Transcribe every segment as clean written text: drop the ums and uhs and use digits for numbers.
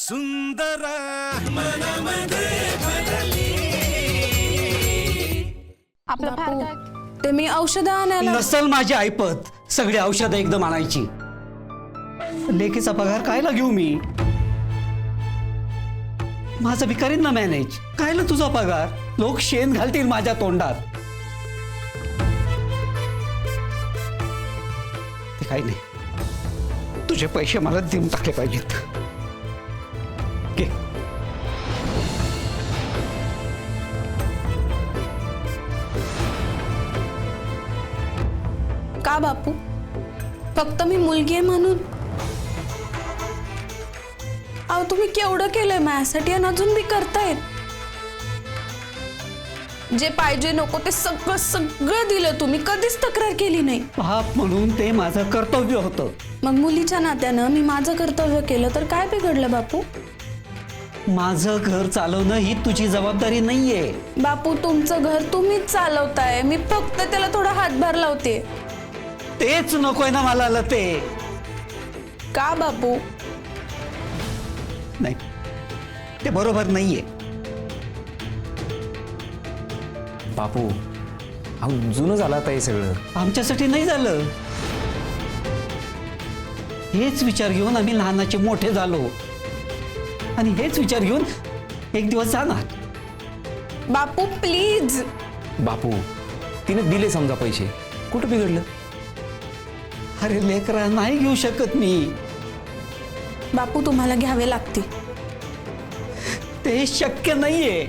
सुंदर मनामध्ये भरली. आपलं फार काय ते मी औषधं आणायला नसल माझी ऐपत सगळी औषधं एकदम आणायची. लेकीचा पगार कायला घेऊ मी? माझं भिकारीन ना मॅनेज. कायला तुझा पगार? लोक शेण घालतील माझ्या तोंडात. ते काही नाही, तुझे पैसे मला देऊन टाकले पाहिजेत. घे. का बापू? फक्त मी मुलगी आहे म्हणून? अहो तुम्ही केवढं केलंय माझ्यासाठी आणि अजून बी करतायत. जे पाहिजे नको ते सगळं सगळं दिलं तुम्ही, कधीच तक्रार केली नाही. बाप म्हणून ते माझं कर्तव्य होतं. मग मुलीच्या नात्यानं मी माझं कर्तव्य केलं तर काय बिघडलं बापू? माझं घर चालवणं ही तुझी जबाबदारी नाहीये. बापू तुमचं घर तुम्हीच चालवताय, मी फक्त त्याला थोडा हातभार लावते. तेच नकोय ना मला लते. का बापू? नाही, ते बरोबर नाहीये. बापू अहो जुनं झालं आता हे सगळं. आमच्यासाठी नाही झालं. हेच विचार घेऊन आम्ही लहानाचे मोठे झालो आणि हेच विचार घेऊन एक दिवस जाणार. बापू प्लीज. बापू तिने दिले समजा पैसे, कुठं बिघडलं? अरे लेकरा नाही घेऊ शकत मी. बापू तुम्हाला घ्यावे लागतील. ते शक्य नाहीये.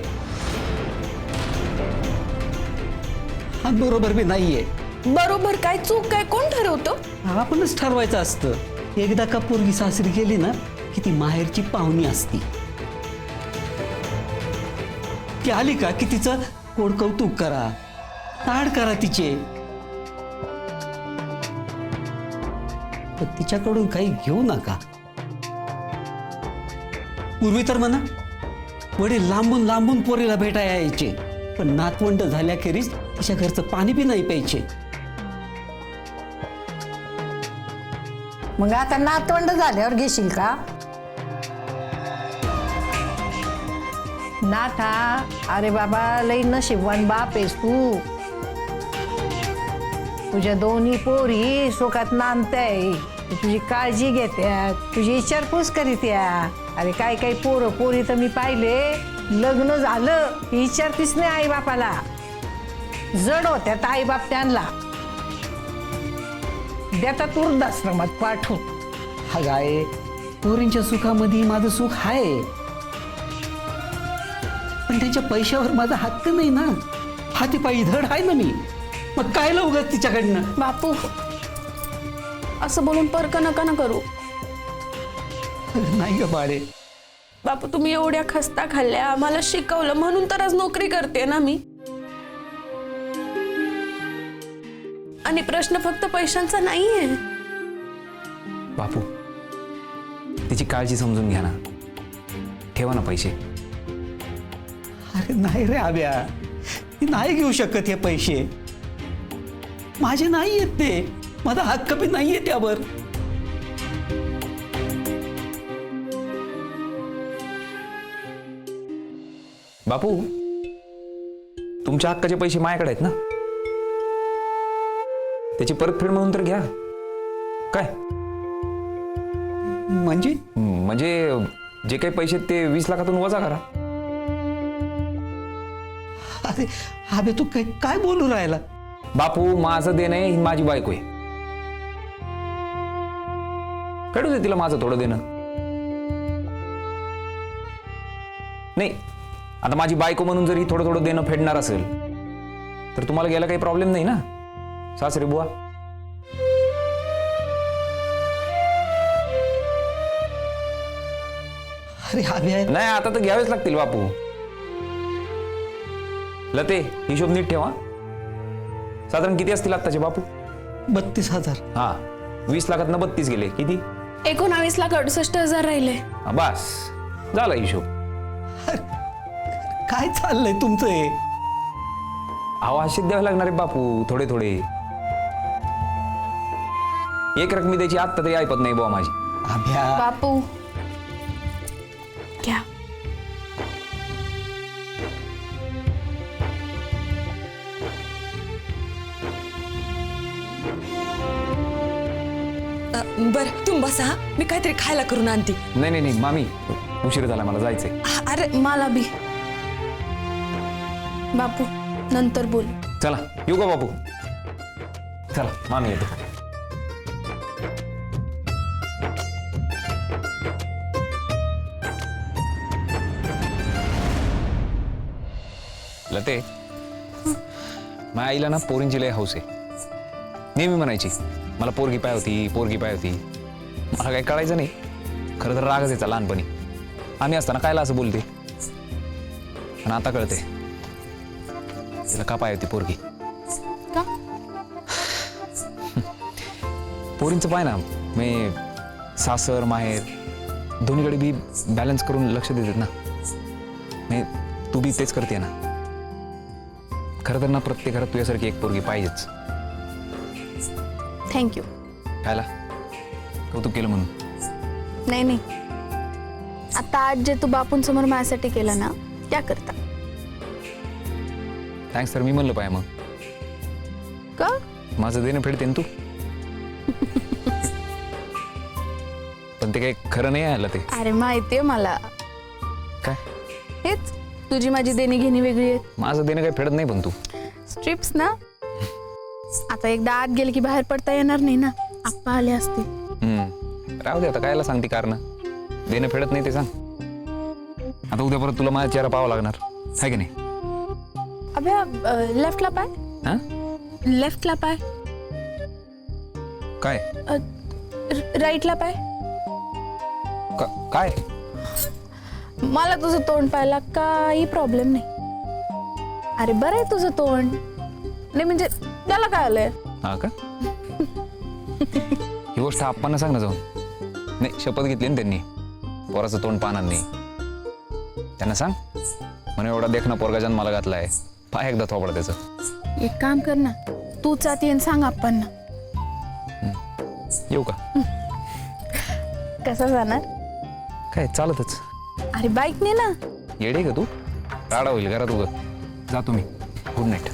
हा बरोबर बी नाहीये. बरोबर काय चूक काय कोण ठरवतं? आपणच ठरवायचं असतं. एकदा का पोरगी सासरी गेली ना की ती माहेरची पाहुणी असती. ती आली का की तिचं कोड कौतुक करा, ताड करा तिचे. पण तिच्याकडून काही घेऊ नका. पूर्वी तर म्हणा वडील लांबून लांबून पोरीला भेटायला यायचे, पण नातवंड झाल्याखेरीज तिच्या घरचं पाणी बी नाही प्यायचे. मग आता नातवंड झाल्यावर घेशील का? नाथा, अरे बाबा लई नशीबवान बाप आहेस तू. तुझ्या दोन्ही पोरी सुखात नांदताय, तुझी काळजी घेत्या, तुझी विचारपूस करीत्या. अरे काय काय पोरं पोरी तर मी पाहिले लग्न झालं की विचारतीस नाही आई बापाला. जड होत्यात आई बाप त्यांना देतात वृद्धाश्रमात पाठवून. हा गाय पोरींच्या सुखामध्ये माझं सुख आहे, पण त्यांच्या पैशावर माझा हक्क नाही ना. हातीपायी धड आहे ना मी. मग काय उगाच तिच्याकडनं? बापू असं बोलून परक नका ना करू. नाही ग बाळे. बापू तुम्ही एवढ्या खस्ता खाल्ल्या, आम्हाला शिकवलं म्हणून तर आज नोकरी करते ना मी. आणि प्रश्न फक्त पैशांचा नाहीये. बापू तिची काळजी समजून घ्या ना, ठेवा ना पैसे. अरे नाही रे आव्या, मी नाही घेऊ शकत हे पैसे. माझे नाही आहेत ते. माझा हक्क बी नाहीये त्यावर. बापू तुमच्या हक्काचे पैसे माझ्याकडे आहेत ना, त्याची परतफेड म्हणून तर घ्या. काय म्हणजे म्हणजे जे काही पैसे ते 20 लाखातून वजा करा. अरे आबे तू काय बोलू राहिला? बापू माझं देणं आहे, ही माझी बायको आहे. कळू दे तिला माझं थोडं देणं. नाही आता माझी बायको म्हणून जर ही थोडं थोडं देणं फेडणार असेल तर तुम्हाला घ्यायला काही प्रॉब्लेम नाही ना सासरे बुवा. अरे आबे नाही आता तर घ्यावेच लागतील बापू. लते हिशोब नीट ठेवा. साधारण किती असतील आत्ताचे बापू? 32,000. हा 20 लाखातनं 32 गेले किती? 19,68,000 राहिले. हा, बस झाला हिशोब. काय चाललंय तुमचं हे? अहो अशीच द्यावे लागणार आहे बापू, थोडे थोडे. एक रकमी द्यायची आत्ता तरी ऐपत नाही बुवा माझी. आभ्या बापू घ्या. बर तुम्ही बसा हा. मी काहीतरी खायला करून आणते. नाही नाही नाही मामी, उशीर झाला, मला जायचंय. अरे मला बी. बापू नंतर बोल. चला येऊ का बापू? चला मामी येतो. लते, माझ्या आईला ना पोरींची लय हौस आहे. नेहमी म्हणायची मला पोरगी पाय होती, पोरगी पाय होती. मला काही कळायचं नाही. खरं तर रागच यायचा लहानपणी. आम्ही असताना कायला असं बोलते, पण आता कळते तिला का पाय होती पोरगी. का? पोरींचं पाय ना, मी सासर माहेर दोन्हीकडे बी बॅलन्स करून लक्ष देतात ना. मी तू बी तेच करते ना. खरं तर ना प्रत्येक घरात तुझ्यासारखी एक पोरगी पाहिजेच. थँक्यू. कायला कौतुक केलं म्हणून? नाही नाही, आता आज जे तू बापूंसमोर माझ्यासाठी केलं ना त्या करता. थँक्स तर मी म्हणलं पाय मग. का? माझं देणं फेडते ना तू. पण ते काही खरं नाही आलं ते. अरे माहितीये मला. काय? हेच तुझी माझी देणी घेणी वेगळी आहे. माझं देणं काही फेडत नाही पण तू. स्ट्रिप्स ना, आता एकदा आत गेले की बाहेर पडता येणार नाही ना. आप्पा आले असते. राहू दे आता, कायला सांगते कारण. देणं फेडत नाही ते सांग. आता उद्या परत तुला माझा चेहरा पाहावा लागणार आहे की नाही? अबे लेफ्टला पाय. हा? लेफ्टला पाय. काय राईटला पाय. काय? मला तुझं तोंड पाहायला काही प्रॉब्लेम नाही. अरे बरं आहे तुझं तोंड. नाही म्हणजे त्याला काय आलंय? हा का? ही गोष्ट आप्पांना सांग ना जाऊन. नाही शपथ घेतली ना त्यांनी, पोराचं तोंड पाहणार नाही. त्यांना सांग म्हणे एवढा देखना पोरगा जन्माला घातलाय, पाय एकदा थोपडा त्याचं. एक काम कर ना, तूच आत येऊन सांग आप्पांना. येऊ का? कसं जाणार? काय चालतच. अरे बाईकने ना. येडे का तू? राडा होईल घरात उगं. जातो मी. Good night.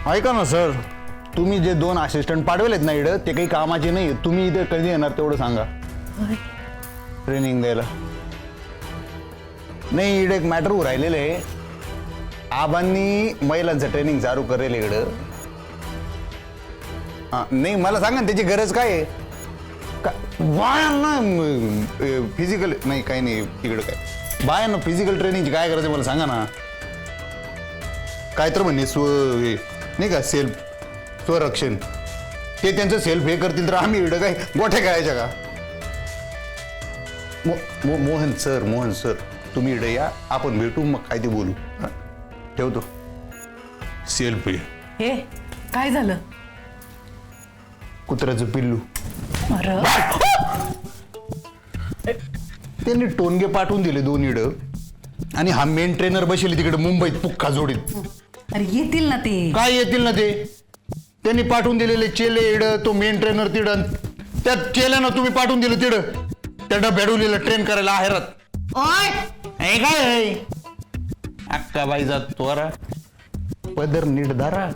ऐका ना सर, तुम्ही जे 2 असिस्टंट पाठवलेत ना इकडं, ते काही कामाचे नाही. तुम्ही इथे कधी येणार तेवढं सांगा. ट्रेनिंग द्यायला. नाही, इकडे एक मॅटर राहिलेलं आहे. आबांनी महिलांचं ट्रेनिंग चालू करेल इकडं. नाही मला सांगा ना त्याची गरज काय आहे. बायांना फिजिकल नाही, काही नाही इकडं. काय बायांना फिजिकल ट्रेनिंगची काय गरज आहे मला सांगा ना. काय तर म्हणणे नाही का सेल्फ स्वरक्षण, ते त्यांचं सेल्फ हे करतील तर आम्ही इकडं काय गोठ्या खेळायच्या का? मोहन सर तुम्ही इकडे या, आपण भेटू मग काय ते बोलू. ठेवतो. सेल्फ हे काय झालं? कुत्र्याचं पिल्लू. अरे त्यांनी टोनगे पाठवून दिले 2 इडं, आणि हा मेन ट्रेनर बसले तिकडे मुंबईत पुक्का जोडीत. अरे येतील ना ते. काय येतील ना ते? त्यांनी पाठवून दिलेले चेले इड, तो मेन ट्रेनर तिड, त्या चेल्यानं तुम्ही पाठवून दिलं तिड त्या डब्याडुलीला ट्रेन करायला आहेरात. ओय काय अक्का बाईचा तोरा पदर नीट धरा.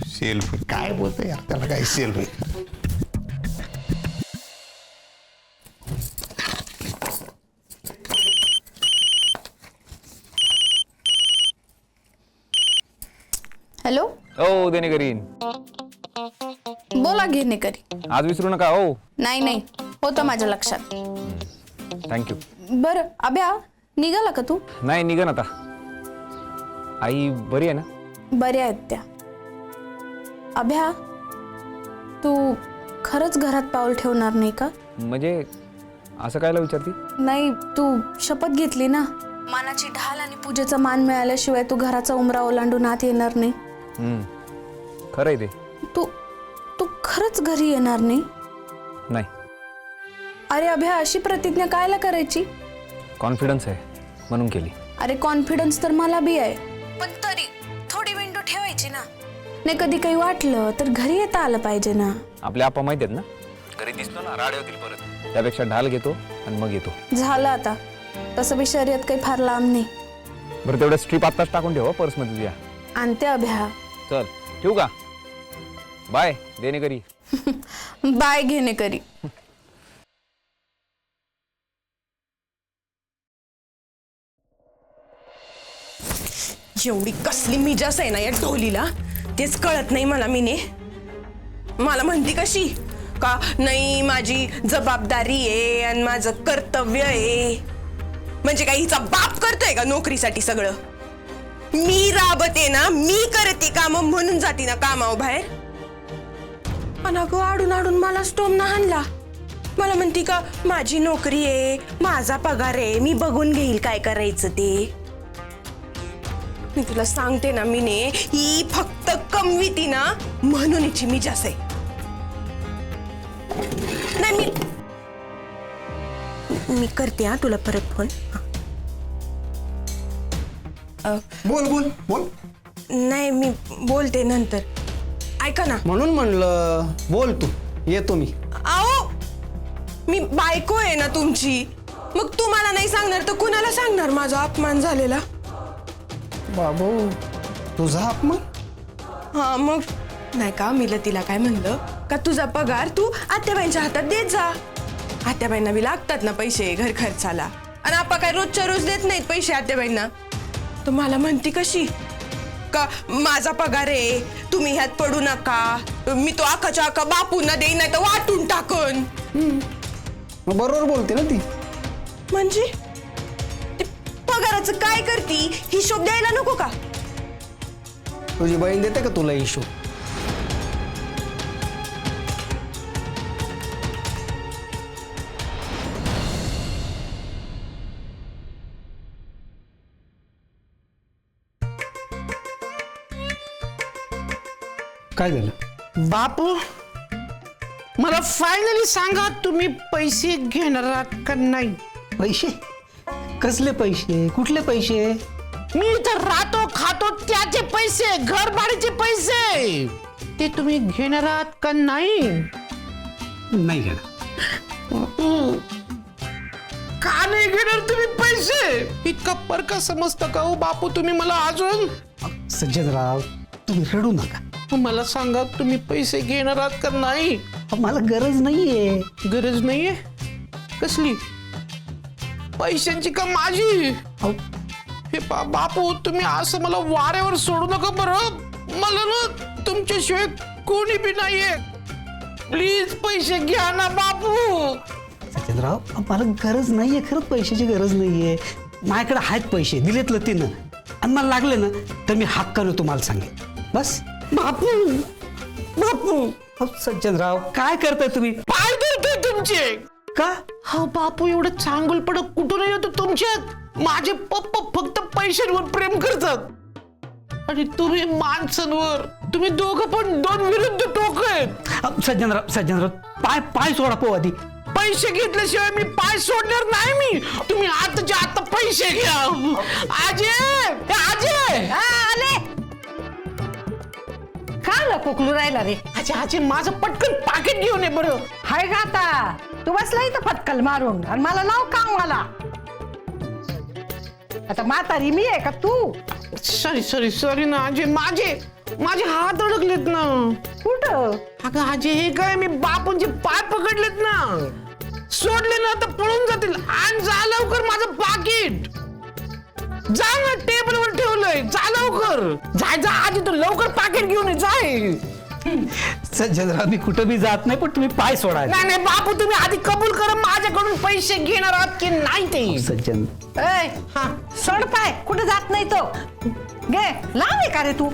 सेल्फ काय बोलतोय यार, त्याला काय सेल्फ आहे. हॅलो. ओ देणेकरी, बोला घेणेकरी. आज विसरू नका हो. नाही नाही, होतं माझ्या लक्षात. थँक्यू. बरं अभ्या, निघाला का तू? नाही निघन आता. आई बरी आहे ना? बऱ्या आहेत त्या. अभ्या, तू खरंच घरात पाऊल ठेवणार नाही का? म्हणजे असं कायला विचारती? नाही, तू शपथ घेतली ना, मानाची ढाल आणि पूजेचा मान मिळाल्याशिवाय तू घराचा उंबरा ओलांडून आत येणार नाही. खरं आहे ते. तू तू खरंच घरी येणार नाही? नाही. अरे अभ्या, अशी प्रतिज्ञा कायला करायची? कॉन्फिडन्स आहे म्हणून केली. अरे कॉन्फिडन्स तर मला बी आहे, पण तरी थोडी विंडो ठेवायची ना. नाही कधी काही वाटलं तर घरी येता आलं पाहिजे ना. आपले आपा माहित आहेत ना, घरी दिसलो ना राडे होतील परत. त्यापेक्षा ढाल घेतो आणि मग येतो. झालं आता, तसं बी शर्यत काही फार लांब नाही. बरं तेवढं स्ट्रीप आत्ताच टाकून ठेवा पर्समध्ये तुझ्या. आणते अभ्या. चल ठेवू का? बाय देणे करी. बाय घेणे करी. एवढी कसली मिजास आहे ना या ढोलीला, तेच कळत नाही मला. मला म्हणती कशी का नाही माझी जबाबदारी आहे आणि माझं कर्तव्य आहे. म्हणजे काही हिचा बाप करतोय का नोकरीसाठी सगळं? मी राबते ना, मी करते काम म्हणून जाते ना कामावर बाहेर. आणि अगं आडून आडून मला स्टोम ना हाणला. मला म्हणती का माझी नोकरी आहे, माझा पगार आहे, मी बघून घेईल काय करायचं ते. मी तुला सांगते ना ही फक्त कमविती ना म्हणून हिची मिजास आहे. नाही मी करते हा तुला परत फोन. बोल बोल बोल. नाही मी बोलते नंतर. ऐका ना. म्हणून म्हणलं बोल तू, येतो मी. आओ मी बायको आहे ना तुमची, मग तुम्हाला नाही सांगणार तर कुणाला सांगणार माझा अपमान झालेला? बाबू तुझा अपमान? हा मग नाही का, मी तिला काय म्हणलं का तुझा पगार तू आत्याबाईंच्या हातात देत जा. आत्याबाईंना बी लागतात ना पैसे घर खर्चाला, आणि आपा काय रोजच्या रोज देत नाहीत पैसे आत्याबाईंना. तर मला म्हणती कशी का माझा पगार आहे, तुम्ही ह्यात पडू नका, मी तो आकाच्या आका बापूंना देईन नाही तर वाटून टाकन. मग बरोबर बोलते ना ती. म्हणजे ते पगाराचं काय करती हिशोब द्यायला नको का? तुझी बहीण देते का तुला हिशोब? काय झालं बापू, मला फायनली सांगा, तुम्ही पैसे घेणार आहात का नाही? पैसे? कसले पैसे? कुठले पैसे? मी इथं राहतो खातो त्याचे पैसे, घर भाड्याचे पैसे, ते तुम्ही घेणार आहात का नाही? नाही घेणार. का नाही घेणार तुम्ही पैसे? इतका फरक समजतं का हो बापू तुम्ही मला अजून? सज्जनराव तुम्ही रडू नका. मला सांगा, तुम्ही पैसे घेणार आहात का नाही? मला गरज नाहीये. गरज नाहीये? कसली? पैशांची का माझी? अहो, हे बापू तुम्ही असं मला वाऱ्यावर सोडू नका बरं. मला ना तुमच्याशिवाय कोणी बी नाहीये. प्लीज पैसे घ्या ना बापू. सज्जनराव मला गरज नाहीये, खरंच पैशाची गरज नाहीये. माझ्याकडे आहेत पैसे, दिलेत लतीनं, आणि मला लागले ना तर मी हक्कानं तुम्हाला सांगेन. बस. बापू बापू अहो, सज्जनराव काय करताय तुम्ही? पाय धरतोय तुमचे. का? हा बापू, एवढं चांगुलपण कुठून येतो तुमच्यात? माझे पप्पा फक्त पैशांवर प्रेम करतात आणि तुम्ही माणसांवर. तुम्ही दोघं पण दोन विरुद्ध टोक आहेत. सज्जनराव पाय पाय सोडा पो आधी. पैसे घेतल्याशिवाय मी पाय सोडणार नाही. मी तुम्ही आताच्या आता पैसे घ्या. आजे आले का कोकलू राहिला रे? आजे माझं पटकन पाकिट घेऊन ये बरं. हाय का आता? तू बसला इथं फटकल मारून आणि मला लाव काम. मला आता म्हातारी मी आहे का तू? सॉरी ना आजे, माझे हात अडकलेत ना. कुठं? अगं आजे, हे काय, मी बापूंचे पाय पकडलेत ना. सोडले ना तर पळून जातील. आणि जा लवकर माझं पाकिट. जा ना, टेबलवर ठेवलंय, जा लवकर. जा आजी, तू लवकर पाकिट घेऊन ये. जाय. सज्जनराव मी कुठं बी जात नाही, पण तुम्ही पाय सोडा. नाही बापू, तुम्ही आधी कबूल करा माझ्याकडून पैसे घेणार आहात की नाही ते. सज्जन ए हा सोड पाय. कुठं जात नाही तो. घे, लांब आहे का रे तू?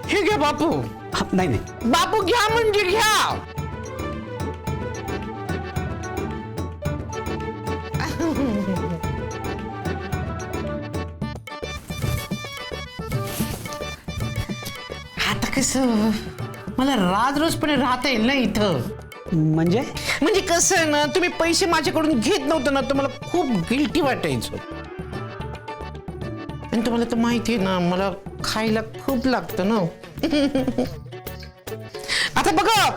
हे घ्या बापू. नाही बापू घ्या म्हणजे घ्या. आता कसं मला राज रोजपणे राहता येईल ना इथं. म्हणजे म्हणजे कसं आहे ना, तुम्ही पैसे माझ्याकडून घेत नव्हतं ना, तर मला खूप गिल्टी वाटायचं. आणि तुम्हाला तर माहिती आहे ना, मला खायला खूप लागतं ना. आता बघा,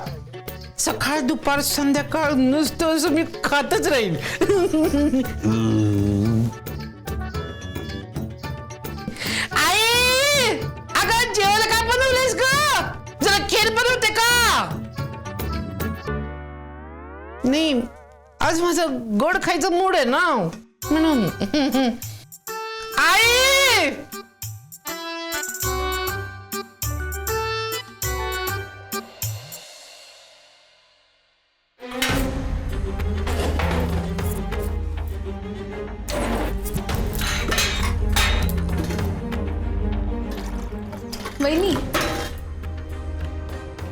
सकाळ दुपार संध्याकाळ नुसतं असं मी खातच राहील. आई, अगं जेवायला काय बनवलंयस ग? जरा खीर बनवते का? नाही, आज माझं गोड खायचं मूड आहे ना, म्हणून. आई, वहिनी,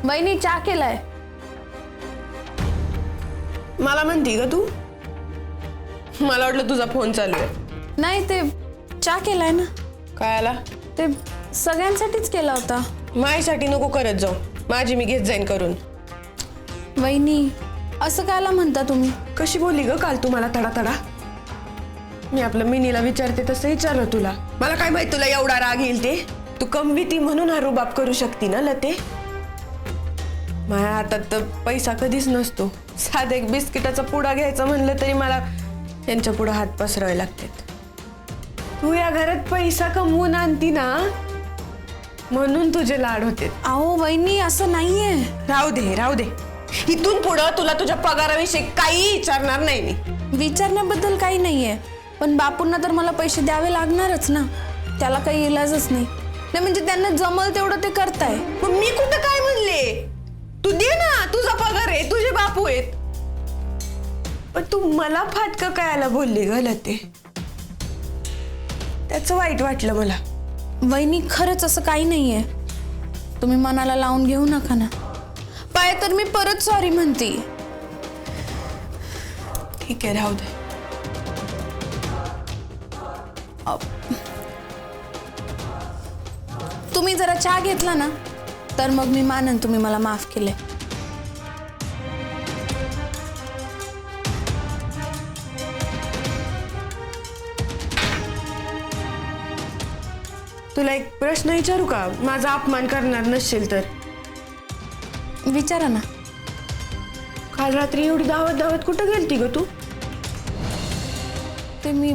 वहिनी चहा केलाय. मला म्हणती ग तू? मला वाटलं तुझा फोन चालू आहे. नाही, ते चहा केलाय ना. काय आला? ते सगळ्यांसाठीच केला होता. माझ्यासाठी नको करत जाऊ, माझी मी घेत जाईन करून. वहिनी, असं कायला म्हणता तुम्ही? कशी बोलली ग काल तू मला तडा तडा? मी आपलं मिनीला विचारते तसं विचारलं तुला. मला काय माहित तुला एवढा राग येईल ते? तू कमविती म्हणून हा रुबाब करू शकती ना लते? माझ्या हातात तर पैसा कधीच नसतो. साधा एक बिस्किटाचा पुडा घ्यायचा म्हणलं तरी मला त्यांच्या पुढं हात पसरावे लागतात. तू या घरात पैसा कमवून आणती ना, म्हणून तुझे लाड होते. अहो वहिनी, असं नाहीये. राहू दे राहू दे, इथून पुढं तुला तुझ्या पगाराविषयी काही विचारणार नाही मी. विचारण्याबद्दल काही नाहीये, पण बापूंना तर मला पैसे द्यावे लागणारच ना. त्याला काही इलाजच नाही. नाही म्हणजे त्यांना जमल तेवढं ते करताय. मग मी कुठं काय म्हणले? तू दे ना, तुझा पगार आहे, तुझे बापू आहेत. पण तू मला फाटकं कायला बोलली ग ते? त्याचं वाईट वाटलं मला. वहिनी, खरंच असं काही नाहीये. तुम्ही मनाला लावून घेऊ नका ना. पाय तर मी परत सॉरी म्हणते. ठीक आहे, राहू दे. तुम्ही जरा चहा घेतला ना, तर मग मी मानन तुम्ही मला माफ केले. तुला एक प्रश्न विचारू का? माझा अपमान करणार नसेल तर. विचारा ना. काल रात्री एवढी धावत कुठं गेलती ग तू? ते मी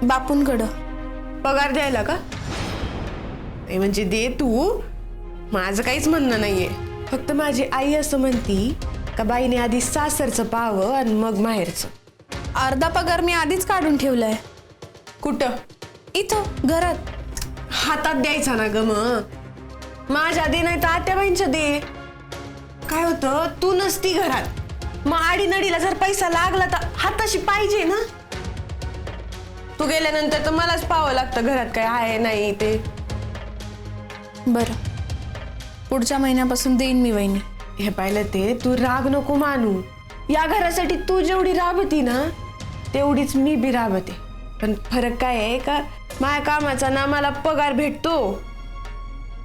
बापूंकडं. पगार द्यायला का? नाही म्हणजे दे तू, माझं काहीच म्हणणं नाहीये. फक्त माझी आई असं म्हणती का बाईने आधी सासरचं पाहावं आणि मग माहेरचं. अर्धा पगार मी आधीच काढून ठेवलाय. कुठं? इथं घरात. हातात द्यायचा ना ग मग. माझ्या दे नाही तर आत्याबाईंच्या दे. काय होतं, तू नसती घरात, मग आडीनडीला जर पैसा लागला तर हाताशी पाहिजे ना. तू गेल्यानंतर तर मलाच पाहावं लागतं घरात काय आहे नाही ते. बरं, पुढच्या महिन्यापासून देईन मी वहिनी. हे पाहिलं ते, तू राग नको मानू. या घरासाठी तू जेवढी राबती ना, तेवढीच मी बी राबते. पण फरक काय आहे का, माझ्या कामाचा ना मला पगार भेटतो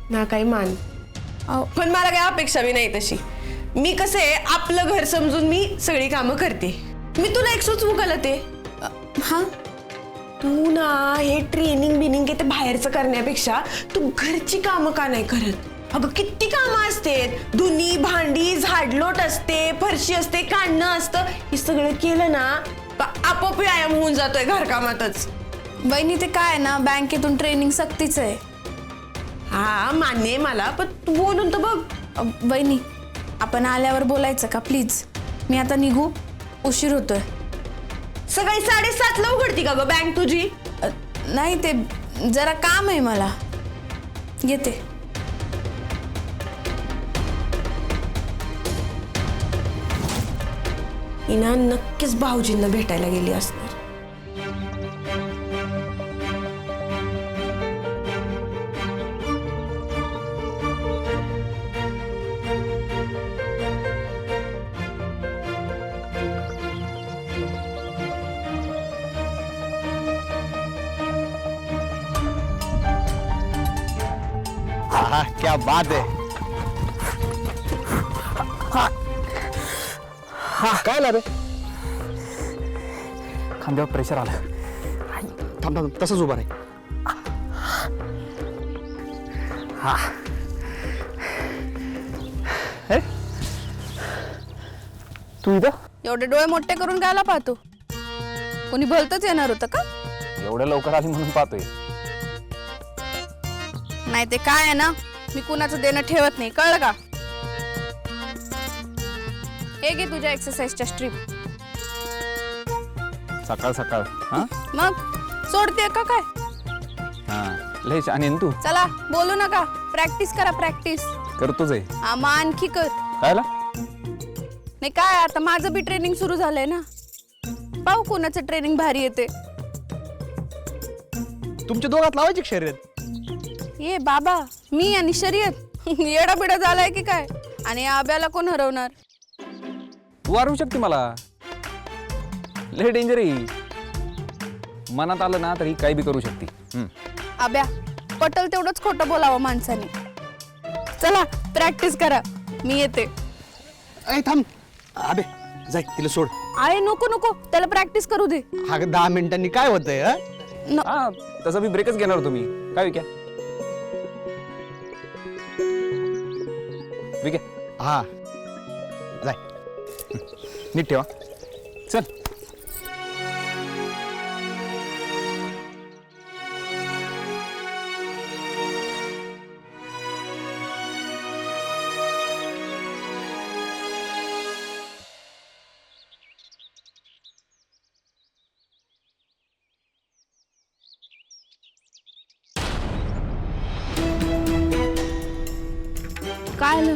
ना काही मान. पण मला काही अपेक्षा बी नाही तशी. मी कसं आहे, आपलं घर समजून मी सगळी कामं करते. मी तुला एक सुचवू का ते? हा, तू ना हे ट्रेनिंग बिनिंग ते बाहेरचं करण्यापेक्षा तू घरची कामं का नाही करत? अगं किती कामं असते. धुनी भांडी झाडलोट असते, फरशी असते, काढणं असतं. हे सगळं केलं ना आपोआप व्यायाम होऊन जातोय घरकामातच. वहिनी, ते काय ना, बँकेतून ट्रेनिंग सक्तीच आहे. हा मान्य आहे मला, पण तू बोलून तर बघ. वहिनी, आपण आल्यावर बोलायचं का प्लीज? मी आता निघू, उशीर होतोय. सकाळी 7:30ला उघडती का ग बँक तुझी? नाही, ते जरा काम आहे मला. येते. हिना नक्कीच भाऊजींना भेटायला गेली असणार. क्या बात है. काय रे खांद्यावर प्रेशर आलं. थांब थांब तसंच उभा राही. तू इथं एवढे डोळे मोठे करून गायला पाहतो. कोणी भलतच येणार होतं का? एवढ्या लवकर आली म्हणून पाहतोय. नाही ते काय आहे ना, मी कुणाचं देणं ठेवत नाही, कळलं का? हे घे तुझ्या एक्सरसाइजच्या स्ट्रीप. सकाळ सकाळ हा मग सोडते का काय? हा लय छान आहे ना तू. चला बोलू नका, प्रॅक्टिस करा प्रॅक्टिस. करतोच आहे. आम्हा आणखी कर. कायला नाही काय, आता माझं बी ट्रेनिंग सुरू झालंय ना. पाहू कोणाचं ट्रेनिंग भारी येते. तुमच्या दोघात लावायची शर्यत. ये बाबा, मी आणि शर्यत येडा बिडा झालाय की काय? आणि आब्याला कोण हरवणार? तू वारवू शकते मला. लय डेंजर आहे. मनात आलं ना तरी काही बी करू शकते. आब्या, पटल तेवढंच खोटं बोलावं माणसाने. चला प्रॅक्टिस करा, मी येते. ऐ थांब अबे, जाय तिला सोड. आहे नको नको, त्याला प्रॅक्टिस करू दे. हा 10 मिनिटांनी काय होतंय? हा तसं मी ब्रेकच घेणार होतो मी. काय विक्या विक्या हा जाय. नीट ठेवा. चल काय आलं?